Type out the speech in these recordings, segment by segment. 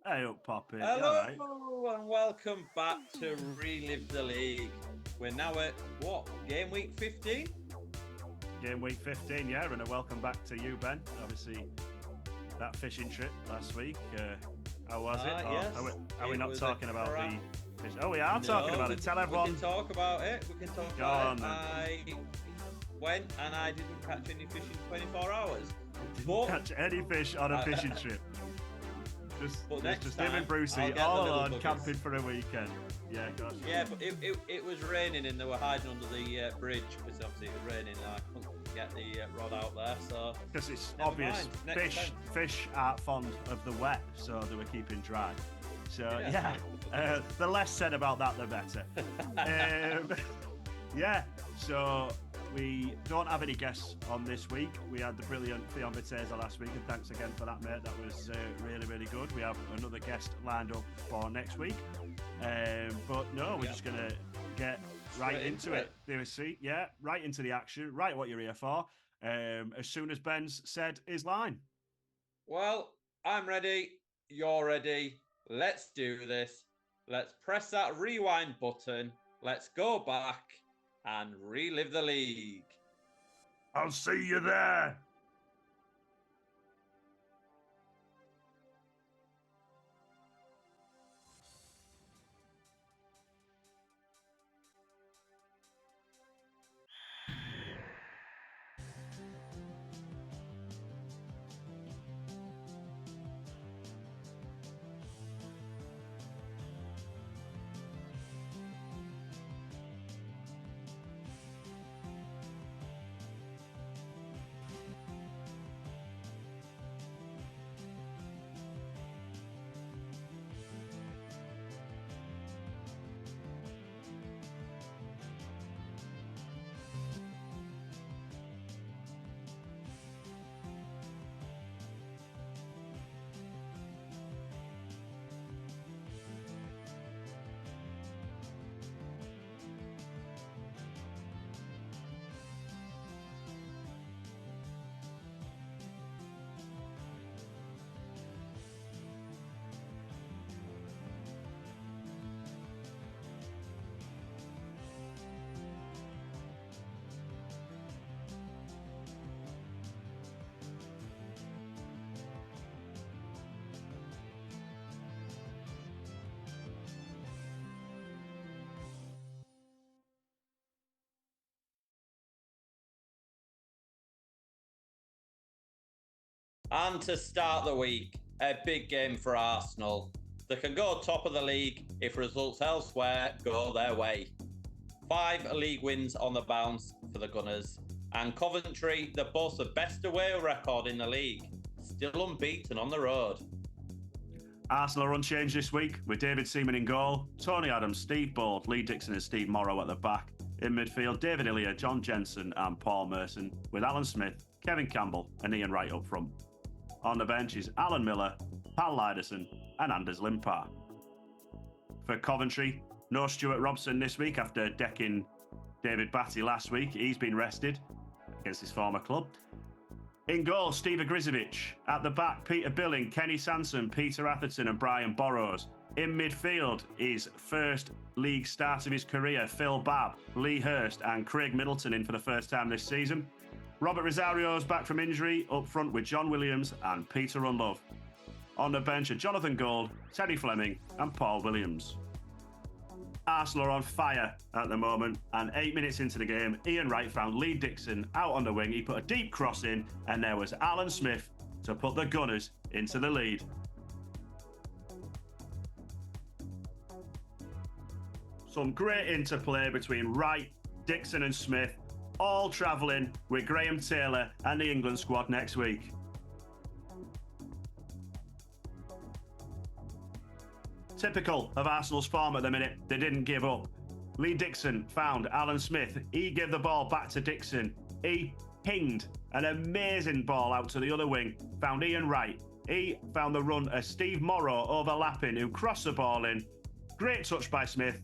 Hey up, Poppy. Hello All and welcome back to Relive the League. We're now at what? Game week 15? right. Game week 15, yeah, and a welcome back to you, Ben. Obviously, that fishing trip last week. How was it? Yes. Are we not talking about the fish? Oh, we are talking about it. Tell We everyone. can talk about it. Go on, I went and I didn't catch any fish in 24 hours. Didn't catch any fish on a fishing trip. Just him and Brucey all alone camping for a weekend. Yeah, gosh. Yeah, but it was raining and they were hiding under the bridge because obviously it was raining and I couldn't get the rod out there. So because it's obvious fish aren't fond of the wet, so they were keeping dry. So the less said about that, the better. So we don't have any guests on this week. We had the brilliant Theon Viteza last week, and thanks again for that, mate. That was really, really good. We have another guest lined up for next week. But no, we're just going to get right into it. There we see. Yeah, right into the action. Right what you're here for. As soon as Ben's said his line. Well, I'm ready. You're ready. Let's do this. Let's press that rewind button. Let's go back and relive the league. I'll see you there. And to start the week, a big game for Arsenal. They can go top of the league if results elsewhere go their way. 5 league wins on the bounce for the Gunners. And Coventry, that boasts the best away record in the league, still unbeaten on the road. Arsenal are unchanged this week with David Seaman in goal, Tony Adams, Steve Bold, Lee Dixon and Steve Morrow at the back. In midfield, David Illia, John Jensen and Paul Merson, with Alan Smith, Kevin Campbell and Ian Wright up front. On the bench is Alan Miller, Pal Lyderson and Anders Limpar. For Coventry, no Stuart Robson this week after decking David Batty last week. He's been rested against his former club. In goal, Steve Grizovic. At the back, Peter Billing, Kenny Sanson, Peter Atherton and Brian Burrows. In midfield is first league start of his career, Phil Babb, Lee Hurst and Craig Middleton in for the first time this season. Robert Rosario's back from injury, up front with John Williams and Peter Unlove. On the bench are Jonathan Gold, Teddy Fleming and Paul Williams. Arsenal are on fire at the moment, and 8 minutes into the game, Ian Wright found Lee Dixon out on the wing. He put a deep cross in, and there was Alan Smith to put the Gunners into the lead. Some great interplay between Wright, Dixon and Smith, all travelling with Graham Taylor and the England squad next week. Typical of Arsenal's form at the minute, they didn't give up. Lee Dixon found Alan Smith. He gave the ball back to Dixon. He pinged an amazing ball out to the other wing, found Ian Wright. He found the run of Steve Morrow overlapping, who crossed the ball in. Great touch by Smith.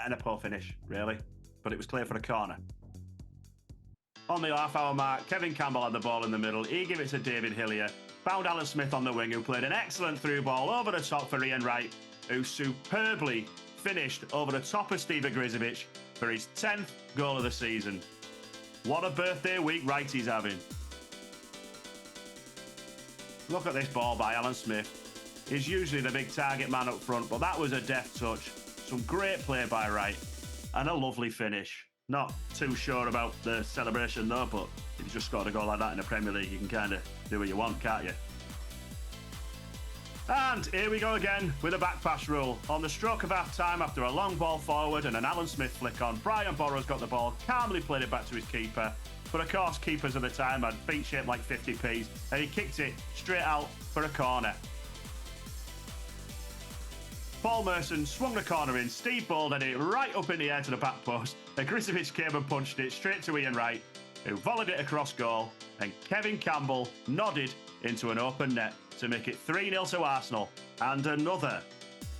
And a poor finish, really. But it was clear for a corner. On the half-hour mark, Kevin Campbell had the ball in the middle. He gave it to David Hillier. found Alan Smith on the wing, who played an excellent through ball over the top for Ian Wright, who superbly finished over the top of Steve Grizovic for his 10th goal of the season. What a birthday week Wrighty's having. Look at this ball by Alan Smith. He's usually the big target man up front, but that was a deft touch. Some great play by Wright and a lovely finish. Not too sure about the celebration though, but if you just scored a goal like that in the Premier League, you can kind of do what you want, can't you? And here we go again with a back pass rule. On the stroke of half time, after a long ball forward and an Alan Smith flick on, Brian Borrow's got the ball, calmly played it back to his keeper. But of course, keepers at the time had feet shaped like 50p's, and he kicked it straight out for a corner. Paul Merson swung the corner in, Steve Bold had it right up in the air to the back post, and Grizovic came and punched it straight to Ian Wright, who volleyed it across goal, and Kevin Campbell nodded into an open net to make it 3-0 to Arsenal, and another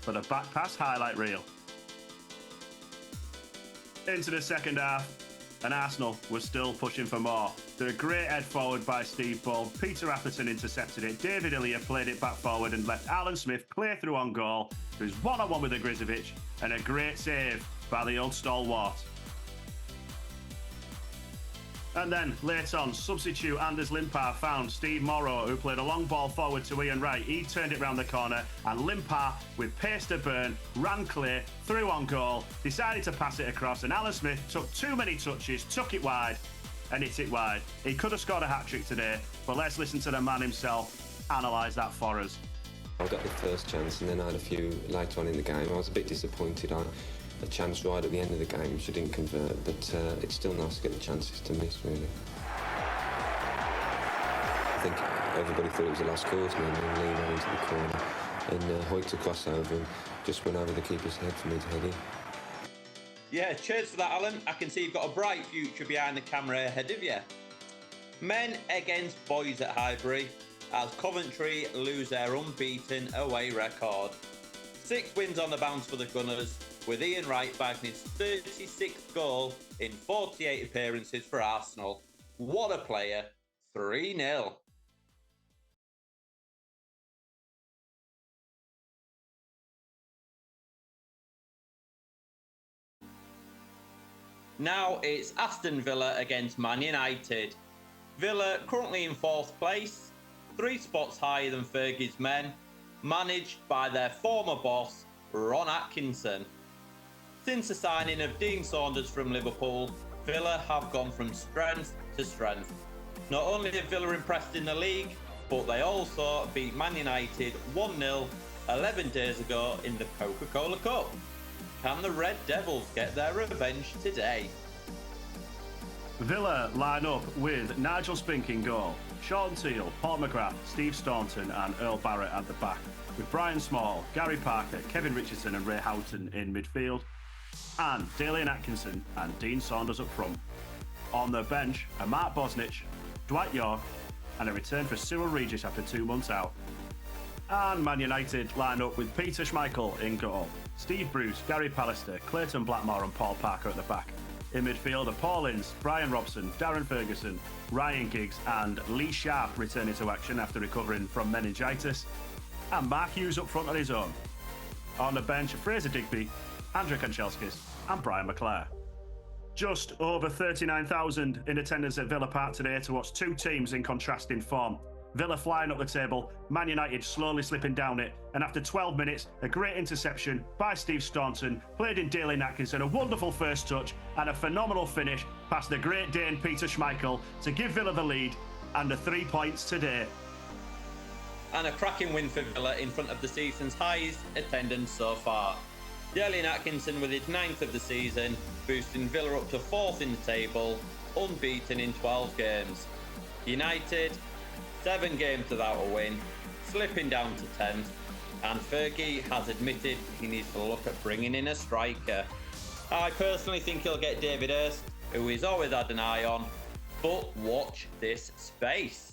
for the back pass highlight reel. Into the second half, and Arsenal was still pushing for more. The great head forward by Steve Bold, Peter Atherton intercepted it, David Ilya played it back forward and left Alan Smith clear through on goal, who's one-on-one with the Grizovic, and a great save by the old stalwart. And then, late on, substitute Anders Limpar found Steve Morrow, who played a long ball forward to Ian Wright. He turned it round the corner, and Limpar, with pace to burn, ran clear, through on goal, decided to pass it across, and Alan Smith took too many touches, took it wide, and hit it wide. He could have scored a hat-trick today, but let's listen to the man himself analyse that for us. I got the first chance, and then I had a few later on in the game. I was a bit disappointed. I a chance right at the end of the game, which I didn't convert, but it's still nice to get the chances to miss, really. I think everybody thought it was the last quarter, and then Lee ran into the corner, and Hoyt took crossover and just went over the keeper's head for me to head in. Yeah, cheers for that, Alan. I can see you've got a bright future behind the camera ahead of you. Men against boys at Highbury, as Coventry lose their unbeaten away record. 6 wins on the bounce for the Gunners, with Ian Wright bagging his 36th goal in 48 appearances for Arsenal. What a player. 3-0. Now it's Aston Villa against Man United. Villa currently in 4th place, 3 spots higher than Fergie's men, managed by their former boss, Ron Atkinson. Since the signing of Dean Saunders from Liverpool, Villa have gone from strength to strength. Not only have Villa impressed in the league, but they also beat Man United 1-0 11 days ago in the Coca-Cola Cup. Can the Red Devils get their revenge today? Villa line up with Nigel Spink in goal, Sean Teal, Paul McGrath, Steve Staunton and Earl Barrett at the back, with Brian Small, Gary Parker, Kevin Richardson and Ray Houghton in midfield, and Dalian Atkinson and Dean Saunders up front. On the bench are Mark Bosnich, Dwight York and a return for Cyril Regis after 2 months out. And Man United line up with Peter Schmeichel in goal, Steve Bruce, Gary Pallister, Clayton Blackmore and Paul Parker at the back. In midfield are Paul Ince, Brian Robson, Darren Ferguson, Ryan Giggs and Lee Sharp returning to action after recovering from meningitis. And Mark Hughes up front on his own. On the bench, Fraser Digby, Andrew Kanchelskis and Brian McClare. Just over 39,000 in attendance at Villa Park today to watch 2 teams in contrasting form. Villa flying up the table, Man United slowly slipping down it, and after 12 minutes, a great interception by Steve Staunton, played in Dalian Atkinson, a wonderful first touch, and a phenomenal finish past the great Dane Peter Schmeichel to give Villa the lead and the 3 points today. And a cracking win for Villa in front of the season's highest attendance so far. Dalian Atkinson with his 9th of the season, boosting Villa up to 4th in the table, unbeaten in 12 games. United, 7 games without a win, slipping down to 10th, and Fergie has admitted he needs to look at bringing in a striker. I personally think he'll get David Hurst, who he's always had an eye on, but watch this space.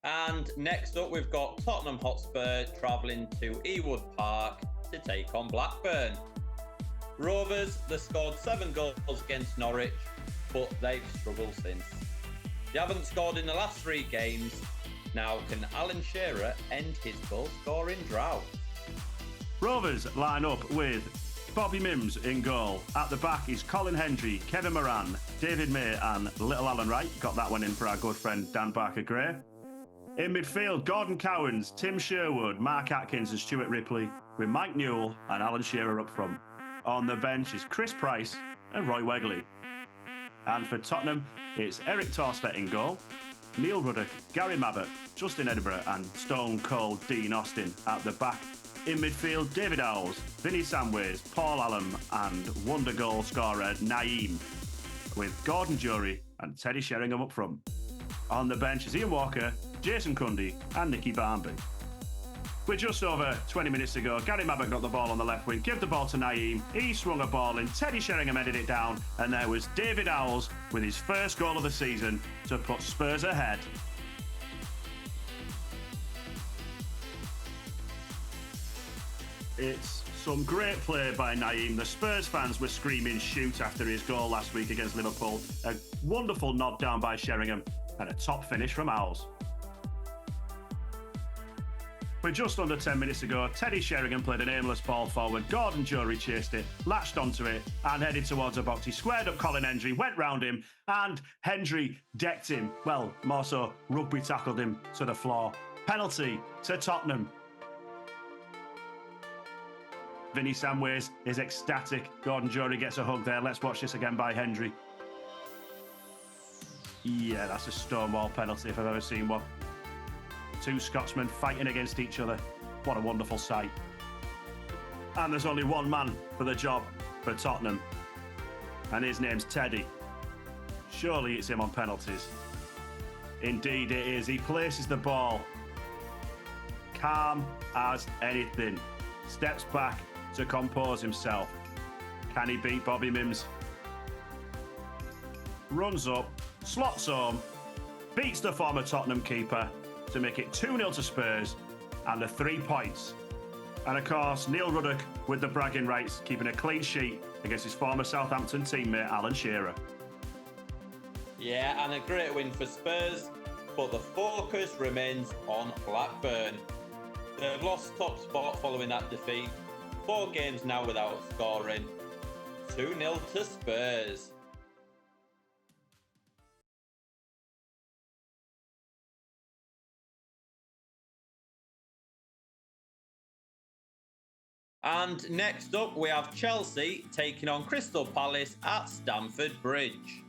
And next up, we've got Tottenham Hotspur travelling to Ewood Park to take on Blackburn. Rovers, they scored 7 goals against Norwich, but they've struggled since. They haven't scored in the last 3 games. Now, can Alan Shearer end his goal-scoring drought? Rovers line up with Bobby Mims in goal. At the back is Colin Hendry, Kevin Moran, David May and Little Alan Wright. Got that one in for our good friend Dan Barker-Gray. In midfield, Gordon Cowans, Tim Sherwood, Mark Atkins and Stuart Ripley, with Mike Newell and Alan Shearer up front. On the bench is Chris Price and Roy Wegley. And for Tottenham, it's Eric Torstedt in goal, Neil Ruddock, Gary Mabbott, Justin Edinburgh and Stone Cold Dean Austin at the back. In midfield, David Owls, Vinnie Samways, Paul Allen and wonder goal scorer Naeem, with Gordon Jury and Teddy Sheringham up front. On the bench is Ian Walker, Jason Cundy and Nicky Barnby. With just over 20 minutes to go, Gary Mabbott got the ball on the left wing, give the ball to Naeem, he swung a ball in, Teddy Sheringham headed it down, and there was David Owls with his first goal of the season to put Spurs ahead. It's some great play by Naeem. The Spurs fans were screaming shoot after his goal last week against Liverpool. A wonderful nod down by Sheringham and a top finish from Owls. With just under 10 minutes to go, Teddy Sheringham played an aimless ball forward. Gordon Jury chased it, latched onto it, and headed towards a box. He squared up Colin Hendry, went round him, and Hendry decked him. Well, more so, rugby tackled him to the floor. Penalty to Tottenham. Vinnie Samways is ecstatic. Gordon Jury gets a hug there. Let's watch this again by Hendry. Yeah, that's a stonewall penalty if I've ever seen one. 2 Scotsmen fighting against each other. What a wonderful sight. And there's only one man for the job for Tottenham. And his name's Teddy. Surely it's him on penalties. Indeed it is. He places the ball calm as anything. Steps back to compose himself. Can he beat Bobby Mims? Runs up, slots home, beats the former Tottenham keeper to make it 2-0 to Spurs and the 3 points. And of course, Neil Ruddock with the bragging rights, keeping a clean sheet against his former Southampton teammate Alan Shearer. Yeah, and a great win for Spurs, but the focus remains on Blackburn. They've lost top spot following that defeat. 4 games now without scoring. 2-0 to Spurs. And next up, we have Chelsea taking on Crystal Palace at Stamford Bridge.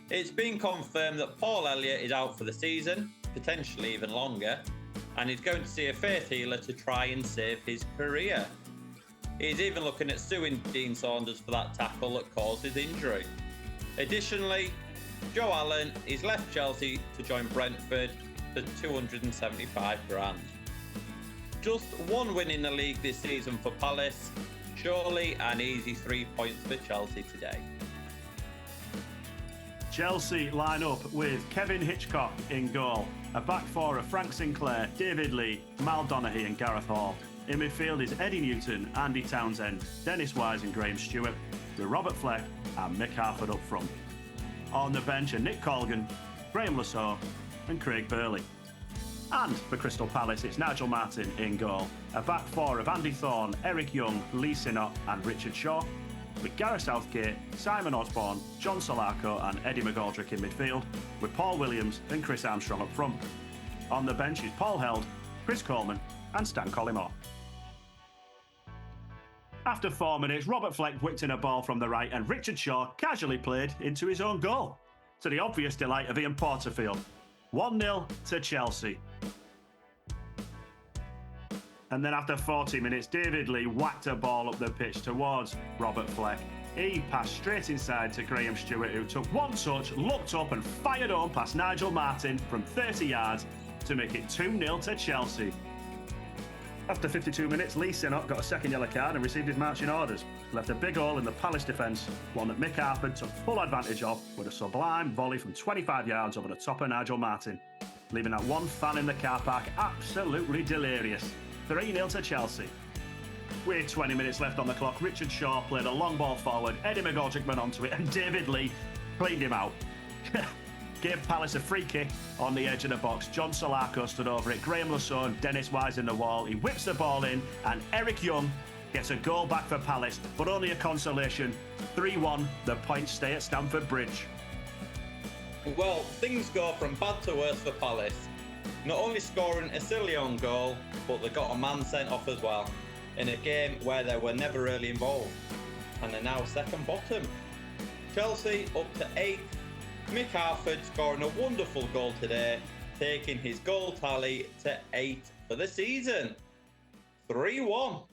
It's been confirmed that Paul Elliott is out for the season, potentially even longer, and he's going to see a faith healer to try and save his career. He's even looking at suing Dean Saunders for that tackle that caused his injury. Additionally, Joe Allen has left Chelsea to join Brentford for 275 grand. Just 1 win in the league this season for Palace. Surely an easy 3 points for Chelsea today. Chelsea line up with Kevin Hitchcock in goal. A back 4 of Frank Sinclair, David Lee, Mal Donaghy and Gareth Hall. In midfield is Eddie Newton, Andy Townsend, Dennis Wise and Graham Stewart, with Robert Fleck and Mick Harford up front. On the bench are Nick Colgan, Graham Lasso and Craig Burley. And for Crystal Palace, it's Nigel Martin in goal. A back 4 of Andy Thorne, Eric Young, Lee Sinnott and Richard Shaw, with Gareth Southgate, Simon Osborne, John Solarco and Eddie McGoldrick in midfield, with Paul Williams and Chris Armstrong up front. On the bench is Paul Held, Chris Coleman and Stan Collymore. After 4 minutes, Robert Fleck whipped in a ball from the right and Richard Shaw casually played into his own goal, to the obvious delight of Ian Porterfield. 1-0 to Chelsea. And then after 40 minutes, David Lee whacked a ball up the pitch towards Robert Fleck. He passed straight inside to Graham Stewart, who took 1 touch, looked up and fired home past Nigel Martin from 30 yards to make it 2-0 to Chelsea. After 52 minutes, Lee Sinnott got a second yellow card and received his marching orders. Left a big hole in the Palace defence, one that Mick Harford took full advantage of with a sublime volley from 25 yards over the top of Nigel Martin. leaving that one fan in the car park absolutely delirious. 3-0 to Chelsea. With 20 minutes left on the clock, Richard Shaw played a long ball forward, Eddie McGoldrick went onto it, and David Lee cleaned him out. Gave Palace a free kick on the edge of the box. John Solarco stood over it, Graham Lasson, Dennis Wise in the wall. He whips the ball in, and Eric Young gets a goal back for Palace, but only a consolation. 3-1, the points stay at Stamford Bridge. Well, things go from bad to worse for Palace. Not only scoring a silly own goal, but they got a man sent off as well, in a game where they were never really involved, and are now second bottom. Chelsea up to 8th. Mick Harford scoring a wonderful goal today, taking his goal tally to 8 for the season. 3-1.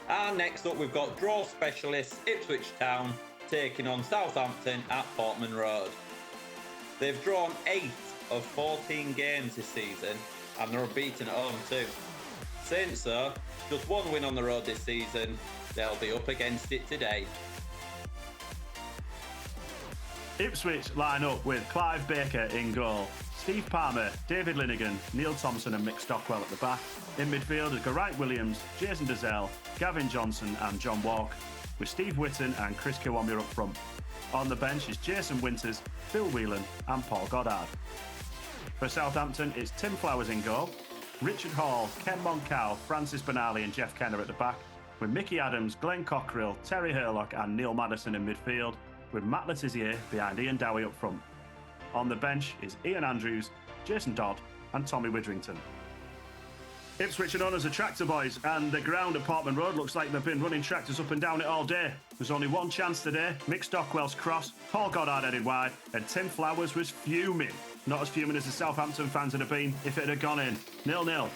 And next up we've got draw specialists Ipswich Town taking on Southampton at Portman Road. They've drawn 8 of 14 games this season and they're unbeaten at home too. Saying so, just one win on the road this season, they'll be up against it today. Ipswich line up with Clive Baker in goal, Steve Palmer, David Linnigan, Neil Thompson and Mick Stockwell at the back. In midfield is Wright Williams, Jason Dazelle, Gavin Johnson and John Walk, with Steve Whitton and Chris Kiwamir up front. On the bench is Jason Winters, Phil Whelan and Paul Goddard. For Southampton, it's Tim Flowers in goal, Richard Hall, Ken Moncow, Francis Benali and Jeff Kenner at the back, with Mickey Adams, Glenn Cockerill, Terry Hurlock and Neil Madison in midfield, with Matt Letizia behind Ian Dowie up front. On the bench is Ian Andrews, Jason Dodd and Tommy Widrington. Ipswich are known as the tractor boys, and the ground at Portman Road looks like they've been running tractors up and down it all day. There's only one chance today. Mick Stockwell's cross, Paul Goddard headed wide, and Tim Flowers was fuming. Not as fuming as the Southampton fans would have been if it had gone in. 0-0.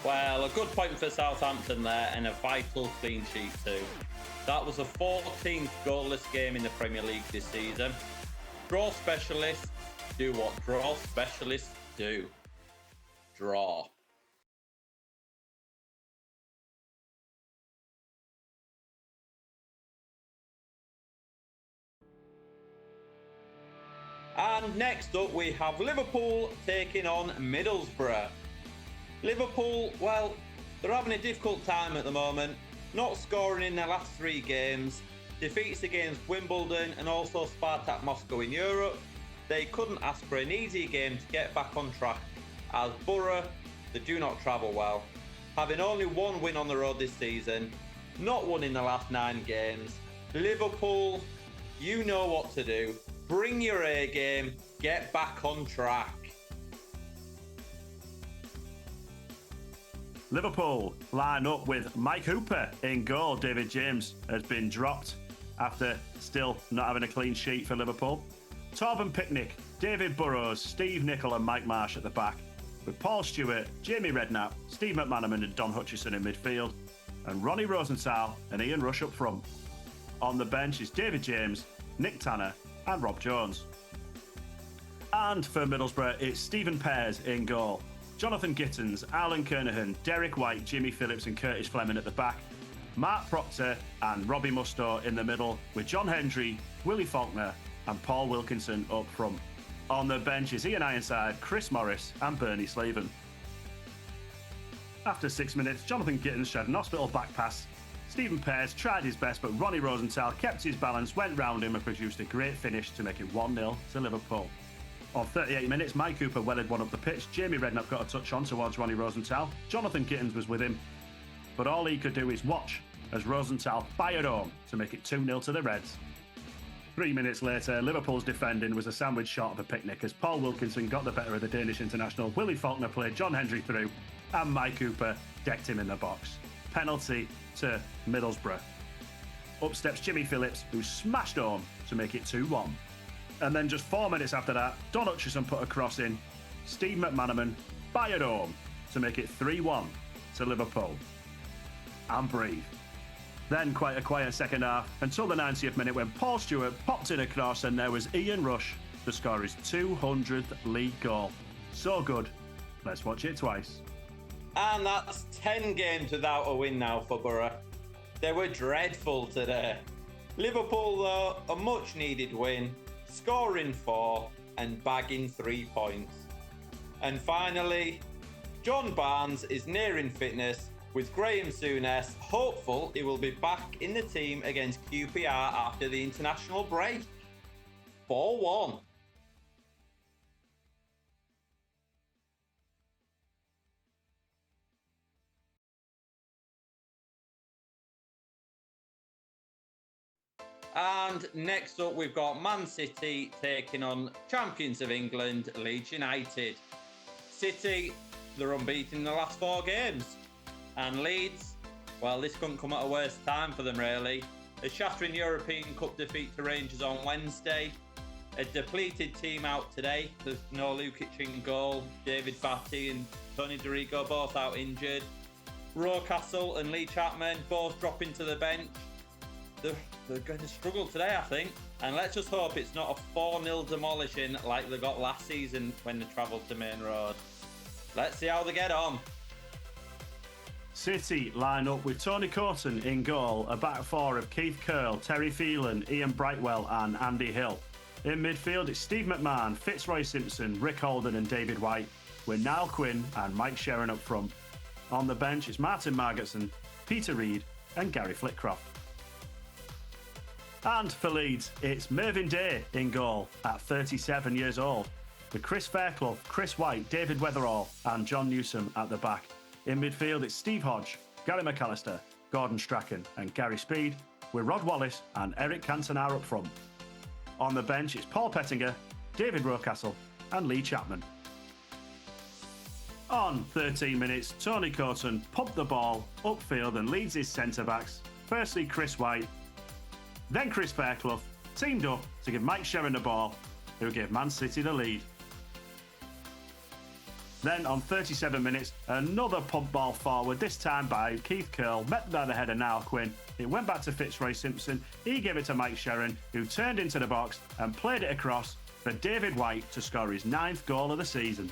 Well, a good point for Southampton there and a vital clean sheet too. That was the 14th goalless game in the Premier League this season. Draw specialists do what draw specialists do. Draw. And next up we have Liverpool taking on Middlesbrough. Liverpool, well, they're having a difficult time at the moment, not scoring in their last 3 games, defeats against Wimbledon and also Spartak Moscow in Europe. They couldn't ask for an easy game to get back on track, as Borough, they do not travel well, having only 1 win on the road this season, not won in the last 9 games. Liverpool, you know what to do. Bring your A game, get back on track. Liverpool line up with Mike Hooper in goal. David James has been dropped after still not having a clean sheet for Liverpool. Torben Picnic, David Burrows, Steve Nicol and Mike Marsh at the back, with Paul Stewart, Jamie Redknapp, Steve McManaman and Don Hutchison in midfield, and Ronnie Rosenthal and Ian Rush up front. On the bench is David James, Nick Tanner and Rob Jones. And for Middlesbrough, it's Stephen Pears in goal, Jonathan Gittins, Alan Kernahan, Derek White, Jimmy Phillips and Curtis Fleming at the back, Mark Proctor and Robbie Musto in the middle, with John Hendry, Willie Faulkner and Paul Wilkinson up front. On the bench is Ian Ironside, Chris Morris and Bernie Slaven. After 6 minutes, Jonathan Gittins shed an hospital back pass. Stephen Pears tried his best, but Ronnie Rosenthal kept his balance, went round him and produced a great finish to make it 1-0 to Liverpool. On 38 minutes, Mike Cooper weathered one up the pitch. Jamie Redknapp got a touch on towards Ronnie Rosenthal. Jonathan Gittins was with him, but all he could do is watch as Rosenthal fired home to make it 2-0 to the Reds. 3 minutes later, Liverpool's defending was a sandwich short of a picnic as Paul Wilkinson got the better of the Danish international. Willie Faulkner played John Hendry through and Mike Cooper decked him in the box. Penalty to Middlesbrough. Up steps Jimmy Phillips, who smashed home to make it 2-1. And then just 4 minutes after that, Don Hutchison put a cross in. Steve McManaman fired home to make it 3-1 to Liverpool. And breathe. Then quite a quiet second half until the 90th minute when Paul Stewart popped in a cross and there was Ian Rush to score his 200th league goal. So good. Let's watch it twice. And that's 10 games without a win now for Borough. They were dreadful today. Liverpool, though, a much-needed win, scoring 4 and bagging 3 points. And finally, John Barnes is nearing fitness, with Graham Souness hopeful he will be back in the team against QPR after the international break. 4-1. And next up, we've got Man City taking on champions of England, Leeds United. City, they're unbeaten in the last 4 games. And Leeds, well, this couldn't come at a worse time for them, really. A shattering European Cup defeat to Rangers on Wednesday. A depleted team out today. There's no Lukic in goal. David Batty and Tony Dorigo both out injured. Rocastle and Lee Chapman both dropping to the bench. They're going to struggle today, I think. And let's just hope it's not a 4-0 demolishing like they got last season when they travelled to Main Road. Let's see how they get on. City line up with Tony Courton in goal, a back four of Keith Curle, Terry Phelan, Ian Brightwell and Andy Hill. In midfield, it's Steve McMahon, Fitzroy Simpson, Rick Holden and David White, with Niall Quinn and Mike Shearer up front. On the bench, it's Martin Margetson, Peter Reid and Gary Flitcroft. And for Leeds, it's Mervyn Day in goal at 37 years old, with Chris Fairclough, Chris White, David Weatherall and John Newsom at the back. In midfield, it's Steve Hodge, Gary McAllister, Gordon Strachan and Gary Speed, with Rod Wallace and Eric Cantona up front. On the bench, it's Paul Pettinger, David Rocastle and Lee Chapman. On 13 minutes, Tony Courton pumped the ball upfield and leads his centre-backs. Firstly, Chris White, then Chris Fairclough, teamed up to give Mike Shearer the ball, who gave Man City the lead. Then on 37 minutes, another pump ball forward, this time by Keith Curle, met by the header Niall Quinn. It went back to Fitzroy Simpson. He gave it to Mike Shearer, who turned into the box and played it across for David White to score his 9th goal of the season.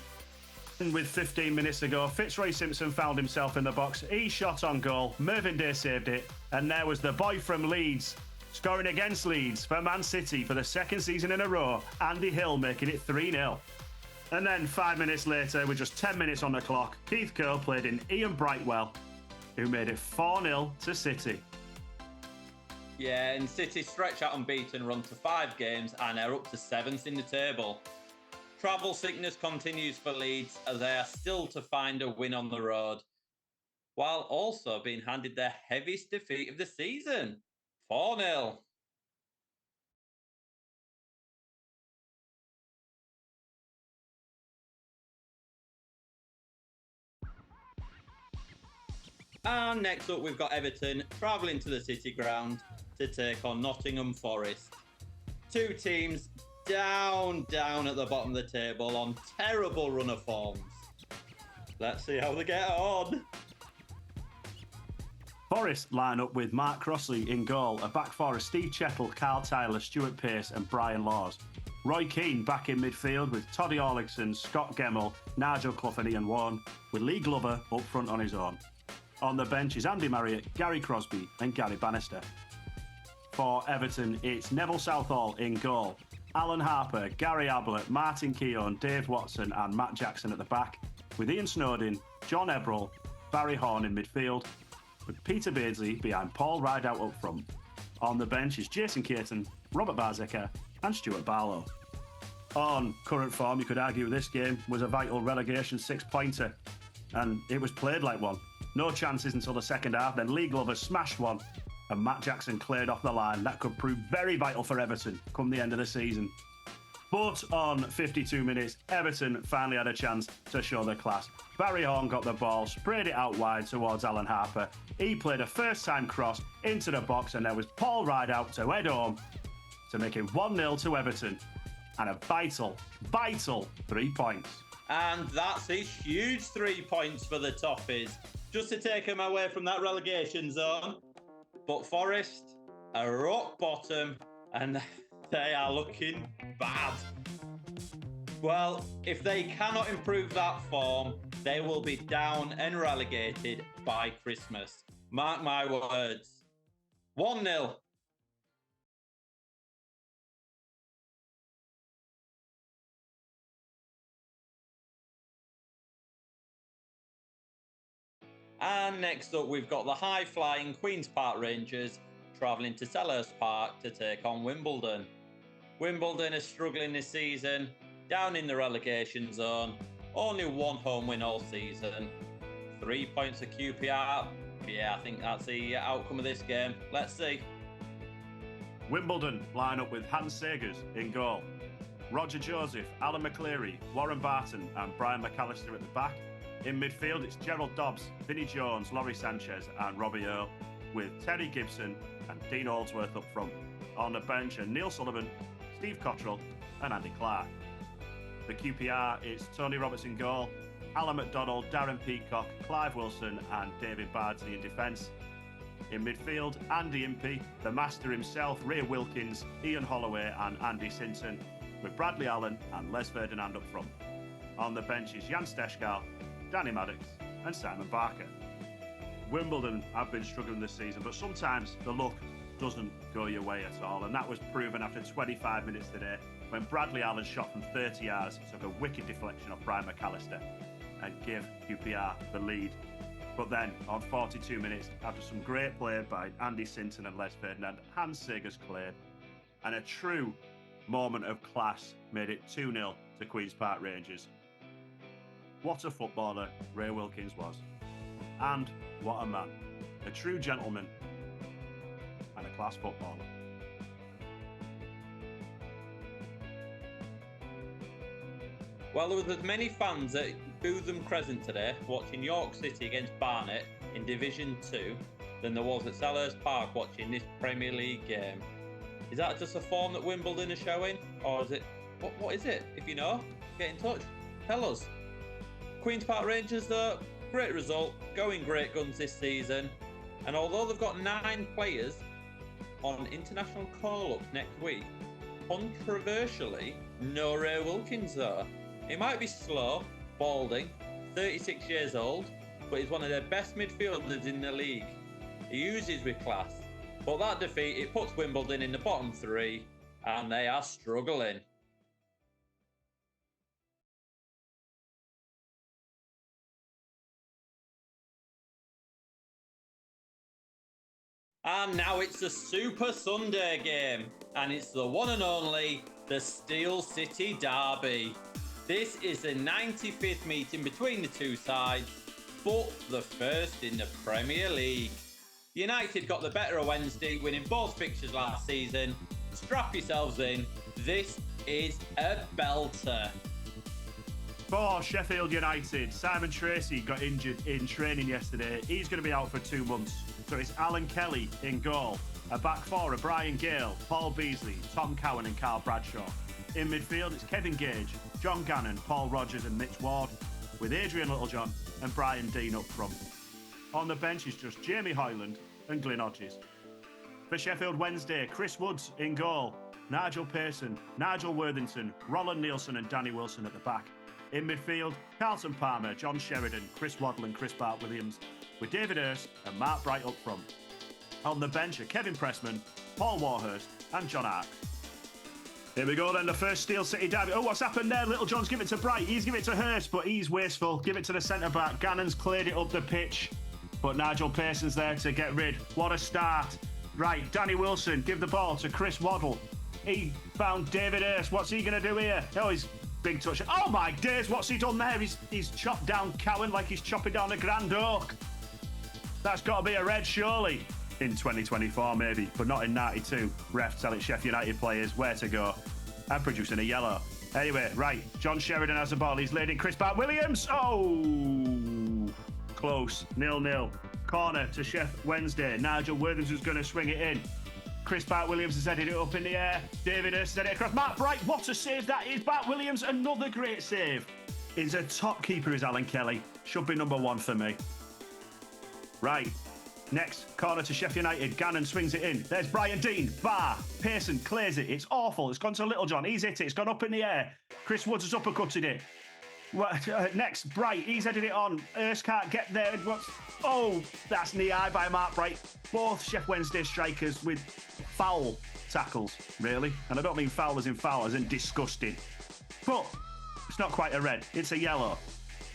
And with 15 minutes to go, Fitzroy Simpson found himself in the box. He shot on goal, Mervyn Day saved it, and there was the boy from Leeds, scoring against Leeds for Man City for the 2nd season in a row, Andy Hill making it 3-0. And then 5 minutes later, with just 10 minutes on the clock, Keith Curle played in Ian Brightwell, who made it 4-0 to City. Yeah, and City stretch out unbeaten run to 5 games and are up to 7th in the table. Travel sickness continues for Leeds as they are still to find a win on the road, while also being handed their heaviest defeat of the season, 4-0. And next up, we've got Everton travelling to the City ground to take on Nottingham Forest. 2 teams down at the bottom of the table on terrible run of forms. Let's see how they get on. Forest line up with Mark Crossley in goal, a back four of Steve Chettle, Carl Tyler, Stuart Pearce and Brian Laws. Roy Keane back in midfield with Toddy Orlickson, Scott Gemmell, Nigel Clough and Ian Warren, with Lee Glover up front on his own. On the bench is Andy Marriott, Gary Crosby and Gary Bannister. For Everton, it's Neville Southall in goal, Alan Harper, Gary Ablett, Martin Keown, Dave Watson and Matt Jackson at the back, with Ian Snowden, John Ebrell, Barry Horn in midfield, with Peter Beardsley behind Paul Rideout up front. On the bench is Jason Caton, Robert Barzicker and Stuart Barlow. On current form, you could argue this game was a vital relegation 6-pointer, and it was played like one. No chances until the second half, then Lee Glover smashed one and Matt Jackson cleared off the line. That could prove very vital for Everton come the end of the season. But on 52 minutes, Everton finally had a chance to show their class. Barry Horn got the ball, sprayed it out wide towards Alan Harper. He played a first-time cross into the box and there was Paul Rideout to head home to make it 1-0 to Everton. And a vital 3 points. And that's a huge 3 points for the Toffees, just to take them away from that relegation zone. But Forest are rock bottom and they are looking bad. Well, if they cannot improve that form, they will be down and relegated by Christmas. Mark my words. 1-0. And next up, we've got the high-flying Queen's Park Rangers travelling to Selhurst Park to take on Wimbledon. Wimbledon is struggling this season, down in the relegation zone. Only one home win all season. 3 points of QPR. Yeah, I think that's the outcome of this game. Let's see. Wimbledon line up with Hans Segers in goal. Roger Joseph, Alan McCleary, Warren Barton and Brian McAllister at the back. In midfield, it's Gerald Dobbs, Vinnie Jones, Laurie Sanchez and Robbie Earle, with Terry Gibson and Dean Holdsworth up front. On the bench are Neil Sullivan, Steve Cottrell and Andy Clark. For QPR, it's Tony Roberts in goal, Alan McDonald, Darren Peacock, Clive Wilson and David Bardsley in defence. In midfield, Andy Impey, the master himself, Ray Wilkins, Ian Holloway and Andy Sinton, with Bradley Allen and Les Ferdinand up front. On the bench is Jan Steshkal, Danny Maddox and Simon Barker. Wimbledon have been struggling this season, but sometimes the luck doesn't go your way at all, and that was proven after 25 minutes today when Bradley Allen shot from 30 yards, took a wicked deflection off Brian McAllister and gave QPR the lead. But then, on 42 minutes, after some great play by Andy Sinton and Les Ferdinand, Hans Segers cleared, and a true moment of class made it 2-0 to Queen's Park Rangers. What a footballer Ray Wilkins was. And what a man. A true gentleman and a class footballer. Well, there was as many fans at Bootham Crescent today watching York City against Barnet in Division 2 than there was at Selhurst Park watching this Premier League game. Is that just a form that Wimbledon are showing? Or is it... What is it? If you know, get in touch. Tell us. Queen's Park Rangers, though, great result, going great guns this season. And although they've got 9 players on international call-ups next week, controversially, no Ray Wilkins, though. He might be slow, balding, 36 years old, but he's one of their best midfielders in the league. He uses with class. But that defeat, it puts Wimbledon in the bottom 3, and they are struggling. And now it's a Super Sunday game, and it's the one and only, the Steel City Derby. This is the 95th meeting between the two sides, but the first in the Premier League. United got the better of Wednesday, winning both fixtures last season. Strap yourselves in, this is a belter. For Sheffield United, Simon Tracy got injured in training yesterday. He's going to be out for 2 months. So it's Alan Kelly in goal. A back four of Brian Gale, Paul Beasley, Tom Cowan and Carl Bradshaw. In midfield, it's Kevin Gage, John Gannon, Paul Rogers and Mitch Ward, with Adrian Littlejohn and Brian Dean up front. On the bench is just Jamie Hoyland and Glyn Hodges. For Sheffield Wednesday, Chris Woods in goal, Nigel Pearson, Nigel Worthington, Roland Nielsen and Danny Wilson at the back. In midfield, Carlton Palmer, John Sheridan, Chris Waddle and Chris Bart-Williams, with David Hurst and Mark Bright up front. On the bench are Kevin Pressman, Paul Warhurst and John Ark. Here we go then, the first Steel City derby. Oh, what's happened there? Little John's given it to Bright. He's given it to Hurst, but he's wasteful. Give it to the centre-back. Gannon's cleared it up the pitch, but Nigel Pearson's there to get rid. What a start. Right, Danny Wilson, give the ball to Chris Waddle. He found David Hurst. What's he going to do here? Oh, he's big touch. Oh, my days, what's he done there? He's chopped down Cowan like he's chopping down a Grand Oak. That's got to be a red, surely. In 2024, maybe, but not in 92. Ref telling Sheffield United players where to go and producing a yellow. Anyway, right, John Sheridan has the ball. He's leading Chris Bart-Williams. Oh, close. 0-0. Corner to Sheff Wednesday. Nigel Worthington's going to swing it in. Chris Bart-Williams has headed it up in the air. David Hurst has headed it across. Mark Bright, what a save that is. Bart-Williams, another great save. He's a top keeper, is Alan Kelly. Should be number 1 for me. Right. Next, corner to Sheffield United. Gannon swings it in. There's Brian Dean. Bar. Pearson clears it. It's awful. It's gone to Littlejohn. He's hit it. It's gone up in the air. Chris Woods has uppercutted it. Next, Bright. He's headed it on. Hurst can't get there. Oh, that's knee high by Mark Bright. Both Sheff Wednesday strikers with foul tackles, really. And I don't mean foul as in disgusting. But it's not quite a red. It's a yellow.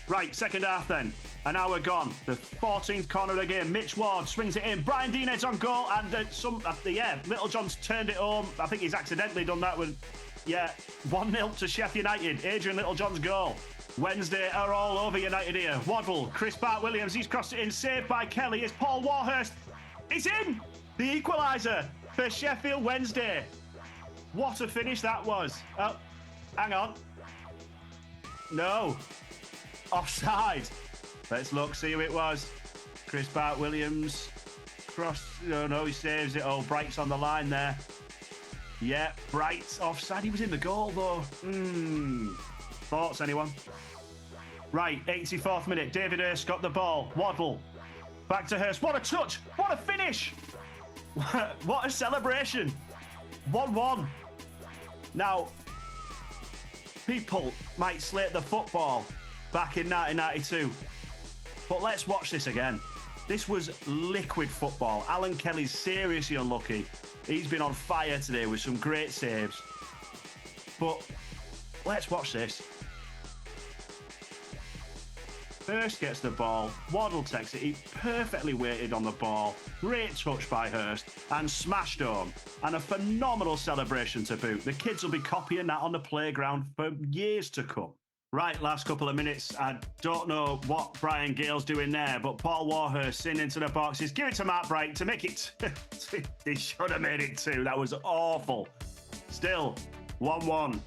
Right, second half then. An hour gone. The 14th corner of the game. Mitch Ward swings it in. Brian Dean heads on goal. And Little John's turned it home. I think he's accidentally done that with, 1-0 to Sheff United. Adrian Littlejohn's goal. Wednesday are all over United here. Waddle, Chris Bart-Williams, he's crossed it in. Saved by Kelly. It's Paul Warhurst. It's in! The equaliser for Sheffield Wednesday. What a finish that was. Oh, hang on. No. Offside. Let's look, see who it was. Chris Bart-Williams. Cross. No, he saves it. Oh, Bright's on the line there. Yeah, Bright's offside. He was in the goal, though. Thoughts, anyone? Right, 84th minute. David Hurst got the ball. Waddle. Back to Hurst. What a touch. What a finish. What a celebration. 1-1. Now, people might slate the football back in 1992. But let's watch this again. This was liquid football. Alan Kelly's seriously unlucky. He's been on fire today with some great saves. But let's watch this. Hurst gets the ball. Waddle takes it. He perfectly waited on the ball. Great touch by Hurst and smashed home. And a phenomenal celebration to boot. The kids will be copying that on the playground for years to come. Right, last couple of minutes. I don't know what Brian Gale's doing there, but Paul Warhurst in into the boxes. Give it to Matt Bright to make it. He should have made it 2. That was awful. Still, 1-1.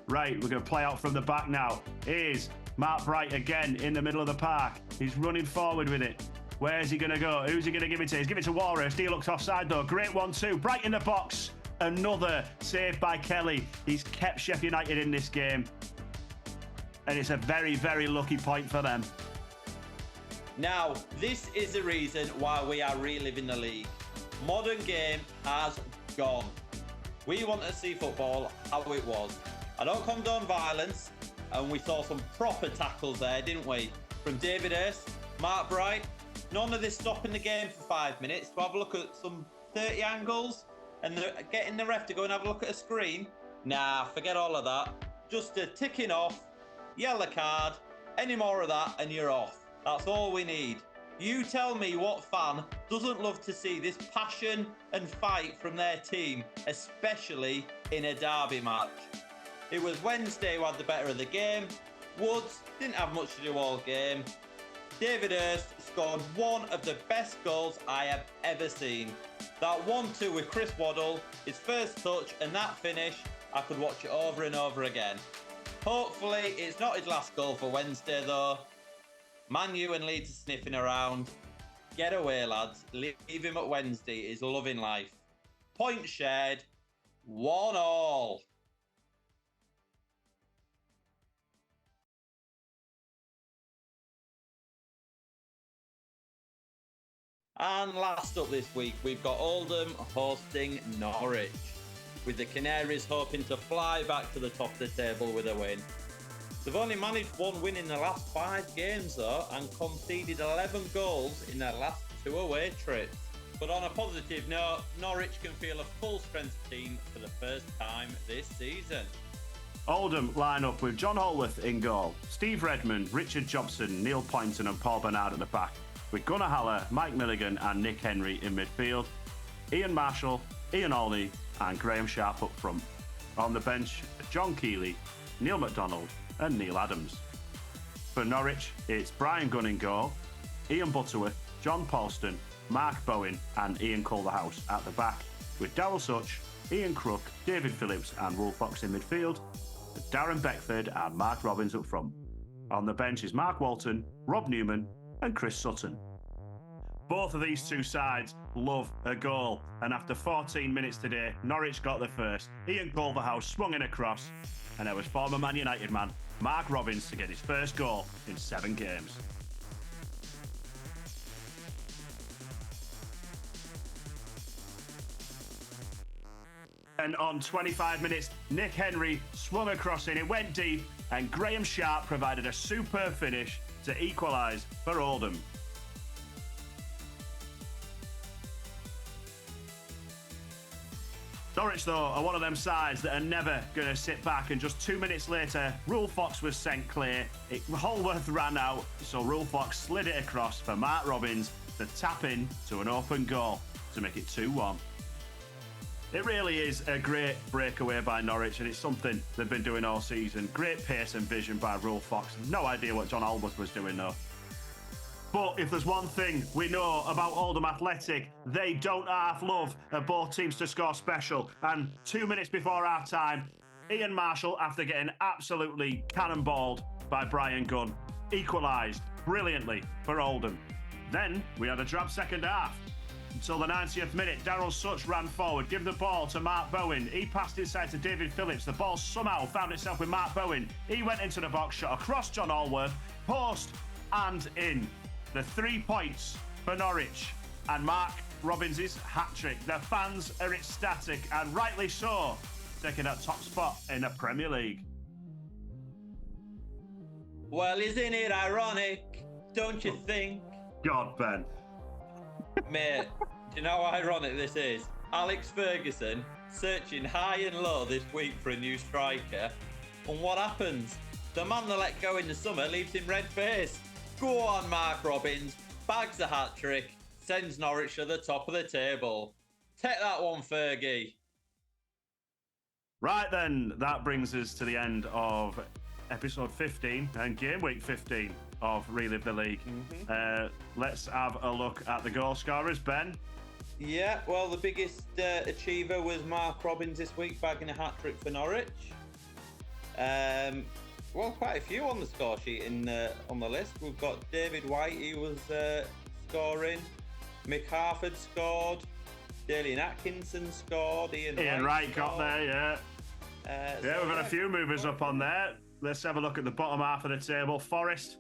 Right, we're going to play out from the back now. Here's Matt Bright again in the middle of the park. He's running forward with it. Where's he going to go? Who's he going to give it to? He's giving it to Warhurst. He looks offside though. Great 1-2. Bright in the box. Another save by Kelly. He's kept Sheff United in this game. And it's a very, very lucky point for them. Now, this is the reason why we are reliving the league. Modern game has gone. We want to see football how it was. I don't condone violence, and we saw some proper tackles there, didn't we? From David Hurst, Mark Bright. None of this stopping the game for 5 minutes to have a look at some 30 angles and getting the ref to go and have a look at a screen. Nah, forget all of that. Just a ticking off, yellow card, any more of that and you're off. That's all we need. You tell me what fan doesn't love to see this passion and fight from their team, especially in a derby match. It was Wednesday who had the better of the game. Woods didn't have much to do all game. David Hurst scored one of the best goals I have ever seen. That 1-2 with Chris Waddle, his first touch, and that finish, I could watch it over and over again. Hopefully, it's not his last goal for Wednesday, though. Man U and Leeds are sniffing around. Get away, lads. Leave him at Wednesday. He's loving life. Point shared. 1-1. And last up this week, we've got Oldham hosting Norwich, with the Canaries hoping to fly back to the top of the table with a win. They've only managed one win in the last 5 games though, and conceded 11 goals in their last 2 away trips. But on a positive note, Norwich can feel a full-strength team for the first time this season. Oldham line up with John Holworth in goal, Steve Redmond, Richard Jobson, Neil Poynton and Paul Bernard at the back, with Gunnar Haller, Mike Milligan and Nick Henry in midfield, Ian Marshall, Ian Olney and Graham Sharp up front. On the bench, John Keeley, Neil McDonald and Neil Adams. For Norwich, it's Brian Gunn in goal, Ian Butterworth, John Paulston, Mark Bowen and Ian Culverhouse at the back, with Darryl Such, Ian Crook, David Phillips and Wolf Fox in midfield, Darren Beckford and Mark Robbins up front. On the bench is Mark Walton, Rob Newman and Chris Sutton. Both of these two sides love a goal, and after 14 minutes today, Norwich got the first. Ian Culverhouse swung in a cross, and it was former Man United man Mark Robbins to get his first goal in 7 games. And on 25 minutes, Nick Henry swung across in. It went deep, and Graham Sharp provided a superb finish to equalise for Oldham. Norwich, though, are one of them sides that are never going to sit back, and just 2 minutes later, Rule Fox was sent clear. Holworth ran out, so Rule Fox slid it across for Mark Robbins to tap in to an open goal to make it 2-1. It really is a great breakaway by Norwich, and it's something they've been doing all season. Great pace and vision by Rule Fox. No idea what John Holworth was doing, though. But if there's one thing we know about Oldham Athletic, they don't half love both teams to score special. And 2 minutes before half-time, Ian Marshall, after getting absolutely cannonballed by Brian Gunn, equalised brilliantly for Oldham. Then we had a drab second half. Until the 90th minute, Daryl Such ran forward, gave the ball to Mark Bowen. He passed inside to David Phillips. The ball somehow found itself with Mark Bowen. He went into the box, shot across John Holworth, post and in. The 3 points for Norwich and Mark Robbins' hat-trick. The fans are ecstatic, and rightly so, taking that top spot in the Premier League. Well, isn't it ironic? Don't you think? God, Ben. Mate, do you know how ironic this is? Alex Ferguson searching high and low this week for a new striker. And what happens? The man they let go in the summer leaves him red-faced. Go on, Mark Robbins. Bags a hat-trick. Sends Norwich to the top of the table. Take that one, Fergie. Right then, that brings us to the end of episode 15 and game week 15 of Relive the League. Let's have a look at the goal scorers, Ben. Yeah, well, the biggest achiever was Mark Robbins this week, bagging a hat-trick for Norwich. Well, quite a few on the score sheet on the list. We've got David White, he was scoring. Mick Harford scored. Dalian Atkinson scored. Ian Wright got there, yeah. We've had a few movers up on there. Let's have a look at the bottom half of the table. Forest,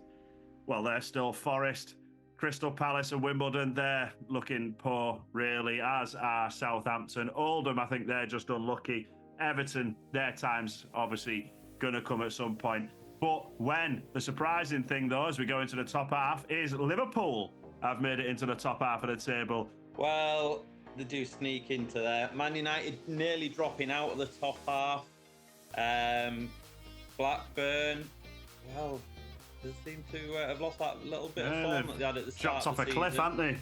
well, they're still Forest. Crystal Palace and Wimbledon, they're looking poor, really, as are Southampton. Oldham, I think they're just unlucky. Everton, their time's obviously going to come at some point. But when the surprising thing, though, as we go into the top half, is Liverpool have made it into the top half of the table. Well, they do sneak into there. Man United nearly dropping out of the top half. Blackburn, well, they seem to have lost that little bit of form that they had at the start of the season. Dropped off a cliff, haven't they?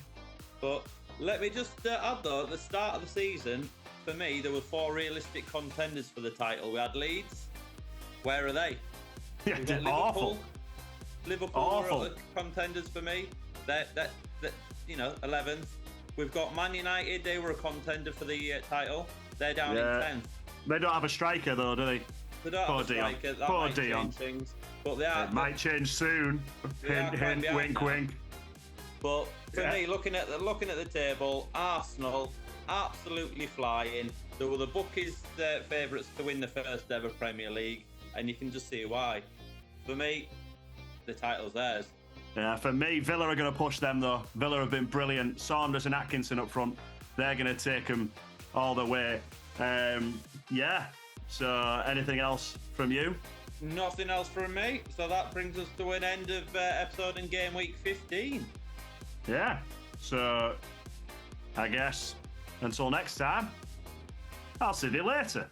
But let me just add, though, at the start of the season, for me, there were 4 realistic contenders for the title. We had Leeds. Where are they? Yeah, Liverpool. Awful. Liverpool were contenders for me. They're 11th. We've got Man United. They were a contender for the title. They're down in 10th. They don't have a striker, though, do they? They don't have a striker. That might change things. But they are. It might change soon. Hint, hint, wink, wink. But for me, looking at the table, Arsenal absolutely flying. They were the bookies' favourites to win the first ever Premier League, and you can just see why. For me, the title's theirs. Yeah, for me, Villa are going to push them, though. Villa have been brilliant. Saunders and Atkinson up front, they're going to take them all the way. So anything else from you? Nothing else from me. So that brings us to an end of episode in game week 15. Yeah, so I guess until next time, I'll see you later.